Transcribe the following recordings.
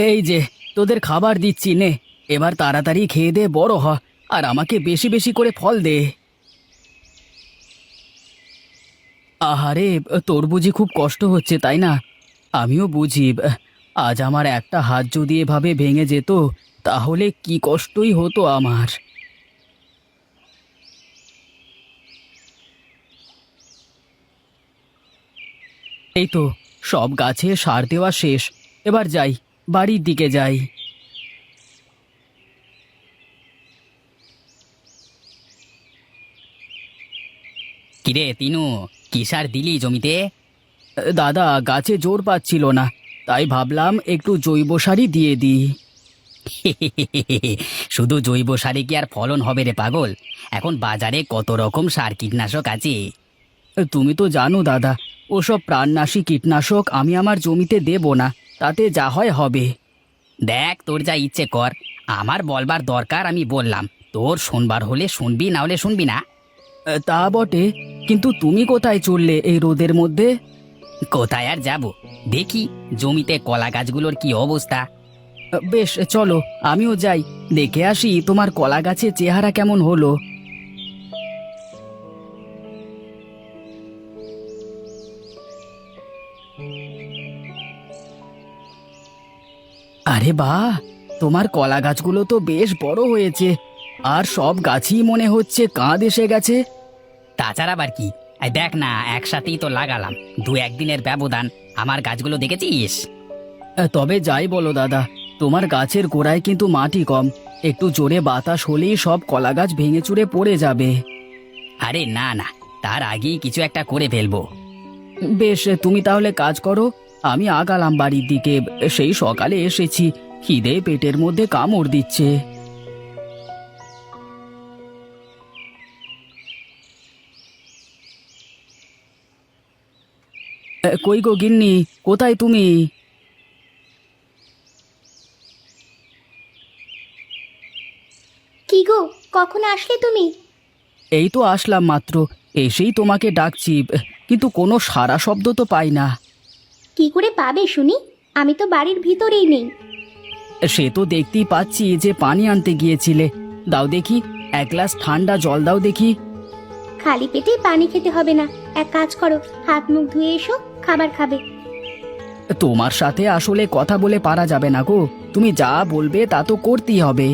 এই যে তোদের খাবার দিচ্ছি, নে এবার তাড়াতাড়ি খেয়ে দে, বড় হ, আর আমাকে বেশি বেশি করে ফল দে। আহারে, তোর বুঝি খুব কষ্ট হচ্ছে তাই না? আমিও বুঝি। আজ আমার একটা হাত যদি এভাবে ভেঙে যেত তাহলে কি কষ্টই হতো আমার। এই তো সব গাছে সার দেওয়া শেষ, এবার যাই, বাড়ির দিকে যাই। কিরে তিনু, কি সার দিলি জমিতে? দাদা, গাছে জোর পাচ্ছিল না, তাই ভাবলাম একটু জৈব সারই দিয়ে দিই। শুধু জৈব সারে কি আর ফলন হবে রে পাগল? এখন বাজারে কত রকম সার কীটনাশক আছে। তুমি তো জানো দাদা, ওসব প্রাণনাশী কীটনাশক আমি আমার জমিতে দেব না, তাতে যা হয় হবে। দেখ, তোর যা ইচ্ছে কর, আমার বলবার দরকার আমি বললাম, তোর শুনবার হলে শুনবি, না হলে শুনবি না। তা বটে, কিন্তু তুমি কোথায় চললে এই রোদের মধ্যে? কোথায় আর যাব, দেখি জমিতে কলা গাছগুলোর কি অবস্থা। বেশ, চলো আমিও যাই, দেখে আসি তোমার কলা গাছের চেহারা কেমন হলো। আরে বাহ, তোমার কলা গাছগুলো তো বেশ বড় হয়েছে, আর সব গাছই মনে হচ্ছে কাঁধ এসে গেছে। তাছাড়া আবার কি, এই দেখ না, একসাথেই তো লাগালাম, দু একদিনের ব্যবধান। আমার গাছগুলো দেখেছিস? তবে যাই বলো দাদা, তোমার গাছের গোড়ায় কিন্তু মাটি কম, একটু জোরে বাতাস হলেই সব কলা গাছ ভেঙে চুরে পড়ে যাবে। আরে না না, তার আগেই কিছু একটা করে ফেলবো। বেশ, তুমি তাহলে কাজ করো, আমি আগালাম বাড়ির দিকে। সেই সকালে এসেছি, খিদে পেটের মধ্যে কামড় দিচ্ছে। কই গো গিন্নি, কোথায় তুমি? কি গো, কখন আসলে তুমি? এই তো আসলাম মাত্র, এসেই তোমাকে ডাকছি, কিন্তু কোনো সাড়া শব্দ তো পাই না। কি করে পাবে শুনি? আমি তো বাড়ির ভিতরেই নেই। সে তো দেখতেই পাচ্ছি যে পানি আনতে গিয়েছিলে, দাও দেখি, এক গ্লাস ঠান্ডা জল দাও দেখি। খালি পেটে পানি খেতে হবে না, এক কাজ করো, হাত মুখ ধুয়ে এসো, খাবার খাবে। তোমার সাথে আসলে কথা বলে পারা যাবে না গো, তুমি যা বলবে তা তো করতেই হবে।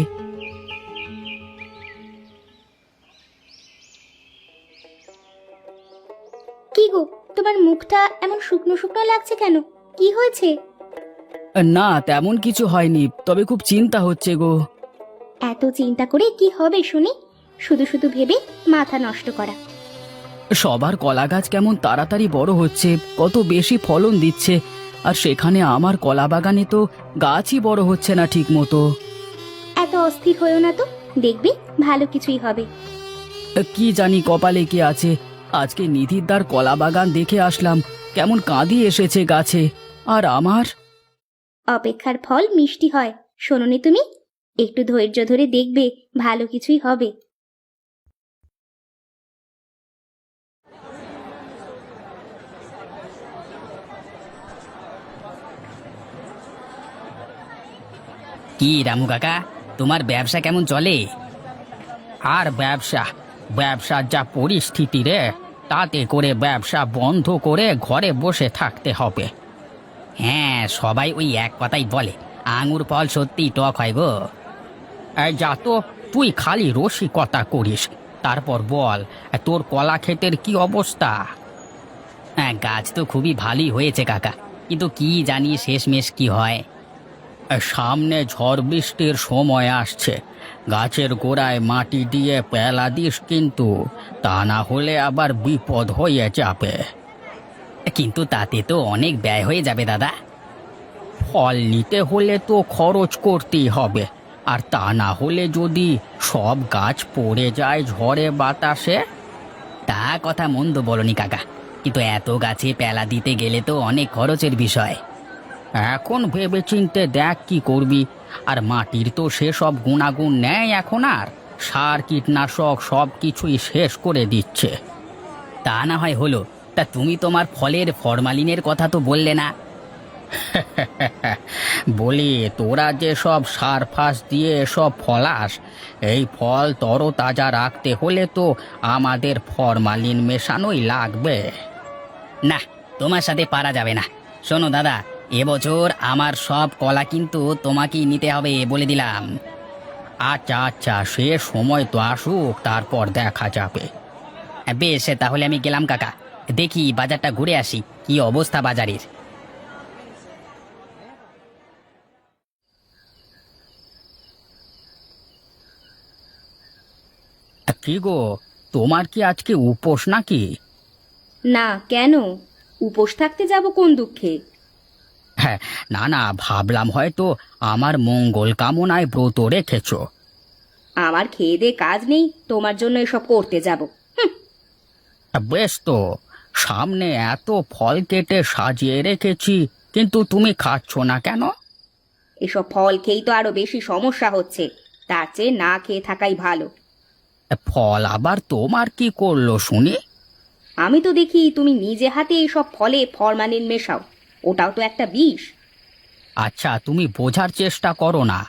কি গো, তোমার মুখটা এমন শুকনো শুকনো লাগছে কেন? কি হয়েছে? না, তেমন কিছু হয়নি, তবে খুব চিন্তা হচ্ছে গো। এত চিন্তা করে কি হবে শুনি? শুধু শুধু ভেবে মাথা নষ্ট করা। সবার কলা গাছ কেমন তাড়াতাড়ি বড় হচ্ছে, কত বেশি ফলন দিচ্ছে, আর সেখানে আমার কলা বাগানে তো গাছই বড় হচ্ছে না ঠিক মতো। এত অস্থির হয়েও না তো, দেখবি ভালো কিছুই হবে। কি জানি কপালে কি আছে, আজকে নিধিরদার কলা বাগান দেখে আসলাম, কেমন কাঁদি এসেছে গাছে, আর আমার। অপেক্ষার ফল মিষ্টি হয়, শোনোনি তুমি? একটু ধৈর্য ধরে দেখবে, ভালো কিছুই হবে। কি রামু কাকা, তোমার ব্যবসা কেমন চলে? আর ব্যবসা, ব্যবসার যা পরিস্থিতি রে, তাতে করে ব্যবসা বন্ধ করে ঘরে বসে থাকতে হবে। হ্যাঁ, সবাই ওই এক কথাই বলে, আঙুর ফল সত্যি টক হয় গো। এই যা তো, তুই খালি রসিকতা করিস, তারপর বল, তোর কলা ক্ষেতের কি অবস্থা? হ্যাঁ, গাছ তো খুবই ভালোই হয়েছে কাকা, কিন্তু কি জানি শেষমেশ কি হয়। সামনে ঝড় বৃষ্টির সময় আসছে, গাছের গোড়ায় মাটি দিয়ে পেলা দিস কিন্তু, তা না হলে আবার বিপদ হয়ে যাবে। কিন্তু তাতে তো অনেক ব্যয় হয়ে যাবে দাদা। ফল নিতে হলে তো খরচ করতেই হবে, আর তা না হলে যদি সব গাছ পড়ে যায় ঝড়ে বাতাসে। তা কথা মন্দ বলনি কাকা, কিন্তু এত গাছে পেলা দিতে গেলে তো অনেক খরচের বিষয়। এখন ভেবে চিনতে দেখ কি করবি, আর মাটির তো সেসব গুণাগুণ নেই এখন, আর সার কীটনাশক সব কিছুই শেষ করে দিচ্ছে। তা না হয় হলো, তা তুমি তোমার ফলের ফরমালিনের কথা তো বললে না। বলি তোরা যে সব সার ফাস দিয়ে সব ফলাস, এই ফল তরতাজা রাখতে হলে তো আমাদের ফরমালিন মেশানোই লাগবে। না, তোমার সাথে পারা যাবে না। শোনো দাদা, এবছর আমার সব কলা কিন্তু তোমাকেই নিতে হবে বলে দিলাম। আচ্ছা আচ্ছা, সে সময় তো আসুক, তারপর দেখা যাবে। বেশ, তাহলে আমি গেলাম কাকা, দেখি বাজারটা ঘুরে আসি, কি অবস্থা বাজারের। কি গো, তোমার কি আজকে উপোস নাকি? না, কেন? উপোস থাকতে যাব কোন দুঃখে? হ্যাঁ, না না, ভাবলাম হয়তো আমার মঙ্গল কামনায় ব্রত রেখেছো। আমার খেয়ে দে কাজ নেই, তোমার জন্য এসব করতে যাব? বেশ তো, সামনে এত ফল কেটে সাজিয়ে রেখেছি, কিন্তু তুমি খাচ্ছ না কেন? এসব ফল খেয়েই তো আরো বেশি সমস্যা হচ্ছে, তার চেয়ে না খেয়ে থাকাই ভালো। ফল আবার তোমার কি করলো শুনি? আমি তো দেখি তুমি নিজে হাতে এসব ফলে ফরমালিন মেশাও, ওটাও তো একটা বিষ। আচ্ছা, তুমি বোঝার চেষ্টা করো না,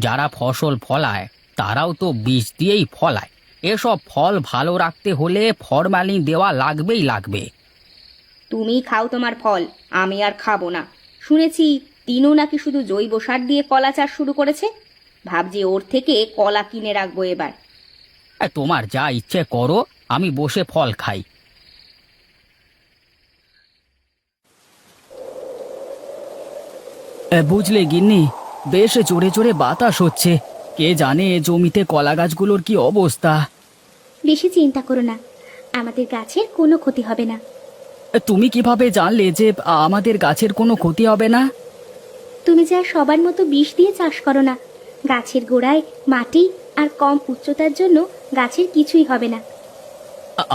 যারা ফসল ফলায় তারাও তো বীজ দিয়েই ফলায়। এসব ফল ভালো রাখতে হলে ফরমালিন দেওয়া লাগবেই লাগবে। তুমি খাও তোমার ফল, আমি আর খাবো না। শুনেছি তিনু নাকি শুধু জৈব সার দিয়ে কলা চাষ শুরু করেছে, ভাবছি ওর থেকে কলা কিনে রাখবো এবার। তোমার যা ইচ্ছে করো, আমি বসে ফল খাই। বুঝলে গিন্নি, বেশ জোরে জোরে বাতাস হচ্ছে। কে জানে জমিতে কলা গাছগুলোর কি অবস্থা। বেশি চিন্তা করো না, আমাদের গাছের কোনো ক্ষতি হবে না। তুমি কিভাবে জানলে যে আমাদের গাছের কোনো ক্ষতি হবে না? তুমি যা সবার মতো বিষ দিয়ে চাষ করো না, গাছের গোড়ায় মাটি আর কম উচ্চতার জন্য গাছের কিছুই হবে না।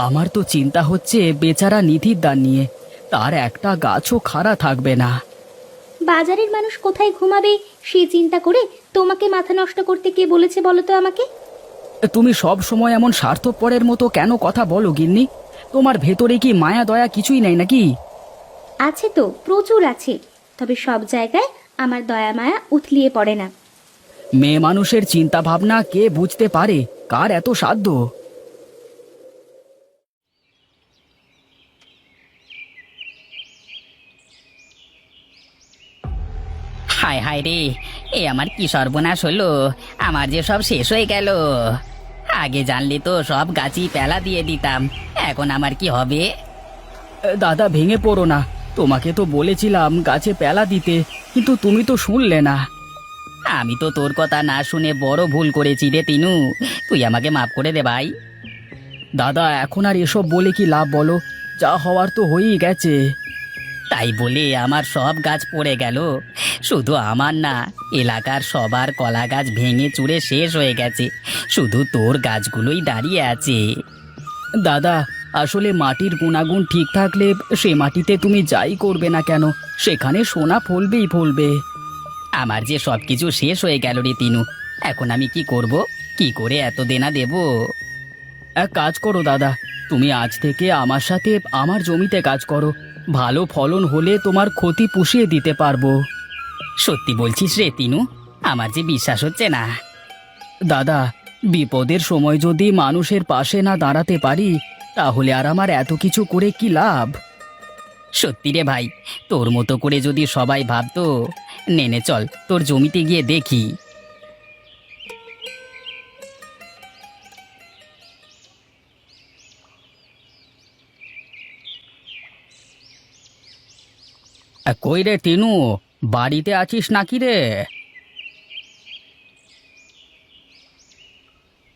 আমার তো চিন্তা হচ্ছে বেচারা নিধির দান নিয়ে, তার একটা গাছও খাড়া থাকবে না। বাজারের মানুষ কোথায় ঘুমাবে সে চিন্তা করে তোমাকে মাথা নষ্ট করতে কে বলেছে বলো তো আমাকে? তুমি সব সময় এমন স্বার্থপরের মতো কেন কথা বলো গিন্নি? তোমার ভেতরে কি মায়া দয়া কিছুই নেই নাকি? আছে তো, প্রচুর আছে, তবে সব জায়গায় আমার দয়া মায়া উথলিয়ে পড়ে না। মেয়ে মানুষের চিন্তা ভাবনা কে বুঝতে পারে? কার এত সাধ্য? হায় হায় রে, এ আমার কি সর্বনাশ হলো! আমার যে সব শেষ হয়ে গেল। আগে জানলে তো সব গাছই পেলা দিয়ে দিতাম, এখন আমার কি হবে? দাদা, ভেঙে পড়ো না, তোমাকে তো বলেছিলাম গাছে পেলা দিতে, কিন্তু তুমি তো শুনলে না। আমি তো তোর কথা না শুনে বড় ভুল করেছি রে তিনু, তুই আমাকে মাফ করে দে ভাই। দাদা, এখন আর এসব বলে কি লাভ বলো? যা হওয়ার তো হয়েই গেছে। তাই বলে আমার সব গাছ পড়ে গেল? শুধু আমার না, এলাকার সবার কলা গাছ ভেঙে চুরে শেষ হয়ে গেছে, শুধু তোর গাছগুলোই দাঁড়িয়ে আছে। দাদা, আসলে মাটির গুণাগুণ ঠিক থাকলে সে মাটিতে তুমি যাই করবে না কেন, সেখানে সোনা ফলবেই ফলবে। আমার যে সবকিছু শেষ হয়ে গেল রে তিনু, এখন আমি কি করব? কি করে এত দেনা দেব? এক কাজ করো দাদা, তুমি আজ থেকে আমার সাথে আমার জমিতে কাজ করো, ভালো ফলন হলে তোমার ক্ষতি পুষিয়ে দিতে পারবো। সত্যি বলছিস রে তিনু? আমার যে বিশ্বাস হচ্ছে না। দাদা, বিপদের সময় যদি মানুষের পাশে না দাঁড়াতে পারি, তাহলে আর আমার এত কিছু করে কি লাভ? সত্যি রে ভাই, তোর মতো করে যদি সবাই ভাবতো। নেনে চল, তোর জমিতে গিয়ে দেখি। কই রে টিনু, বাড়িতে আছিস নাকি রে?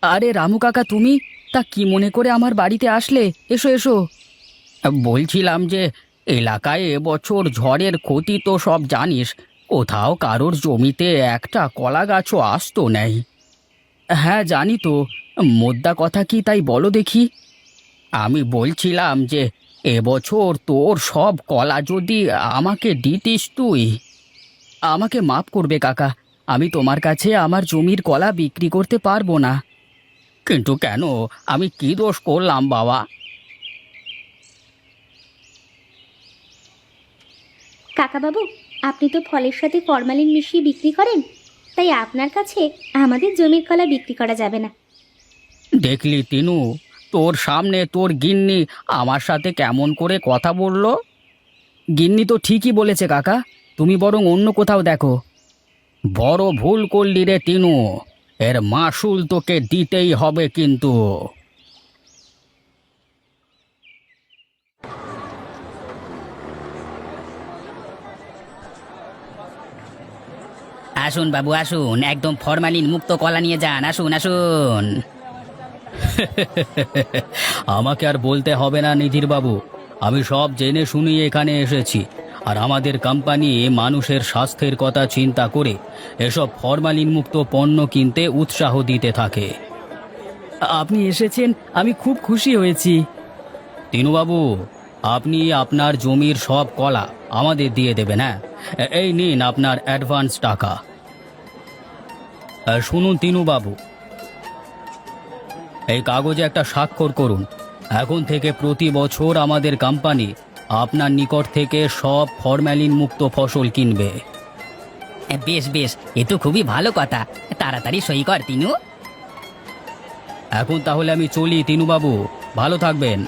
আরে রামু কাকা, তুমি তা কি মনে করে আমার বাড়িতে আসলে? এসো এসো। বলছিলাম যে এলাকায় এবছর ঝড়ের ক্ষতি তো সব জানিস, কোথাও কারোর জমিতে একটা কলা গাছও আসতো নেই। হ্যাঁ জানি তো, মোদ্দা কথা কি তাই বলো দেখি। আমি বলছিলাম যে এবছর তোর সব কলা যদি আমাকে দিতিস তুই। আমাকে মাফ করবে কাকা, আমি তোমার কাছে আমার জমির কলা বিক্রি করতে পারবো না। কিন্তু কেন? আমি কি দোষ করলাম বাবা? কাকা বাবু, আপনি তো ফলের সাথে ফরমালিন মিশিয়ে বিক্রি করেন, তাই আপনার কাছে আমাদের জমির কলা বিক্রি করা যাবে না। দেখলি তিনু, তোর সামনে তোর গিন্নি আমার সাথে কেমন করে কথা বললো। গিন্নি তো ঠিকই বলেছে কাকা, তুমি বরং অন্য কোথাও দেখো। বড় ভুল করলি রে তিনু, এর মাসুল তোকে দিতেই হবে কিন্তু। আসুন বাবু আসুন, একদম ফরমালিন মুক্ত কলা নিয়ে যান, আসুন আসুন। আমাকে আর বলতে হবে না নিধির বাবু, আমি সব জেনে শুনে এখানে এসেছি। আর আমাদের কোম্পানি মানুষের স্বাস্থ্যের কথা চিন্তা করে এসব ফরমালিন মুক্ত পণ্য কিনতে উৎসাহ দিতে থাকে। আপনি এসেছেন, আমি খুব খুশি হয়েছি। তিনুবাবু, আপনি আপনার জমির সব কলা আমাদের দিয়ে দেবেন, হ্যাঁ? এই নিন আপনার অ্যাডভান্স টাকা। শুনুন তিনুবাবু, এই কাগজে একটা স্বাক্ষর করুন। এখন থেকে প্রতি বছর আমাদের কোম্পানি আপনার নিকট থেকে সব ফরম্যালিন মুক্ত ফসল কিনবে। বেশ বেশ, এ তো খুবই ভালো কথা, তাড়াতাড়ি সই কর তিনু। এখন তাহলে আমি চলি তিনুবাবু, ভালো থাকবেন।